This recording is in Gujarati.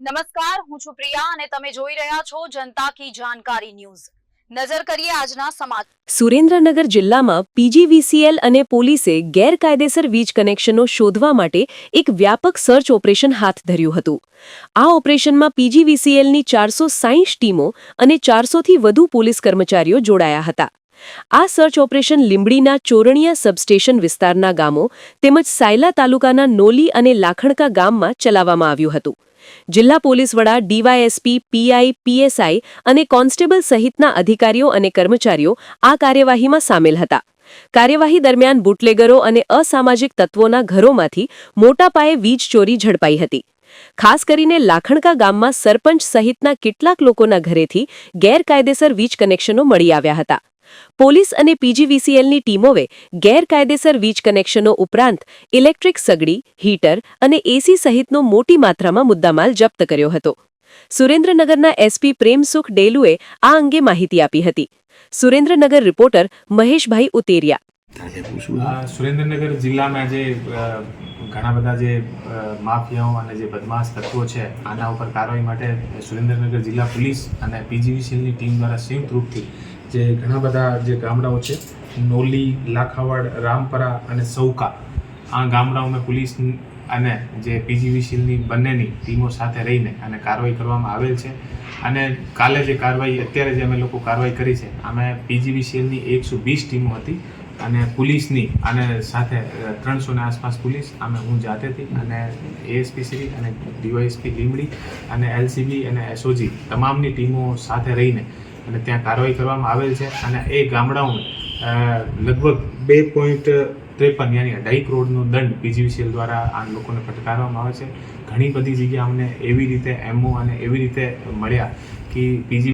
નમસ્કાર, હું છું પ્રિયા અને તમે જોઈ રહ્યા છો જનતા કી જાણકારી ન્યૂઝ। નજર કરીએ આજના સમાચાર। સુરેન્દ્રનગર જિલ્લામાં પીજીવીસીએલ અને પોલીસે ગેરકાયદેસર વીજ કનેક્શનો શોધવા માટે એક વ્યાપક સર્ચ ઓપરેશન હાથ ધર્યું હતું। આ ઓપરેશનમાં પીજીવીસીએલની 460 ટીમો અને 400થી વધુ પોલીસ કર્મચારીઓ જોડાયા હતા। આ સર્ચ ઓપરેશન લીંબડીના ચોરણિયા સબસ્ટેશન વિસ્તારના ગામો તેમજ સાયલા તાલુકાના નોલી અને લાખણકા ગામમાં ચલાવવામાં આવ્યું હતું। જિલ્લા પોલીસ વડા ડીવાયએસપી, પીઆઈ, પીએસઆઈ અને કોન્સ્ટેબલ સહિતના અધિકારીઓ અને કર્મચારીઓ આ કાર્યવાહીમાં સામેલ હતા। કાર્યવાહી દરમિયાન બુટલેગરો અને અસામાજિક તત્વોના ઘરોમાંથી મોટા પાયે વીજ ચોરી ઝડપાઈ હતી। ખાસ કરીને લાખણકા ગામમાં સરપંચ સહિતના કેટલાક લોકોના ઘરેથી ગેરકાયદેસર વીજ કનેક્શનો મળી આવ્યા હતા। પોલીસ અને પીજીવીસીએલની ટીમોએ ગેરકાયદેસર વીજ કનેક્શનો ઉપરાંત ઇલેક્ટ્રિક સગડી, હીટર અને એસી સહિતનો મોટી માત્રામાં મુદ્દામાલ જપ્ત કર્યો હતો। સુરેન્દ્રનગરના એસપી પ્રેમસુખ ડેલુએ આ અંગે માહિતી આપી હતી। સુરેન્દ્રનગર રિપોર્ટર મહેશભાઈ ઉતેરિયા। સુરેન્દ્રનગર જિલ્લામાં જે ઘણા બધા જે માફિયાઓ અને જે બદમાશ તત્વો છે આના ઉપર કાર્યવાહી માટે સુરેન્દ્રનગર જિલ્લા પોલીસ અને પીજીવીસીએલની ટીમ દ્વારા સંયુક્ત રૂપથી જે ઘણા બધા જે ગામડાઓ છે નોલી, લાખાવાડ, રામપરા અને સૌકા આ ગામડાઓમાં પોલીસ અને જે પીજીવીસીએલની બંનેની ટીમો સાથે રહીને અને કાર્યવાહી કરવામાં આવેલ છે। અને કાલે જે કાર્યવાહી અત્યારે જે અમે લોકો કાર્યવાહી કરી છે આમાં પીજીવીસીએલની 120 ટીમો હતી અને પોલીસની અને સાથે 300 આસપાસ પોલીસ અમે હું જાતેથી અને એએસપી શ્રી અને ડીવાયએસપી લીંબડી અને એલસીબી અને એસઓજી તમામની ટીમો સાથે રહીને અને ત્યાં કાર્યવાહી કરવામાં આવેલ છે। અને એ ગામડાઓને લગભગ 2.53 યાની 2.5 કરોડનો દંડ પીજીવીસીએલ દ્વારા આ લોકોને ફટકારવામાં આવે છે। ઘણી બધી જગ્યા અમને એવી રીતે એમઓ અને એવી રીતે મળ્યા કે પીજી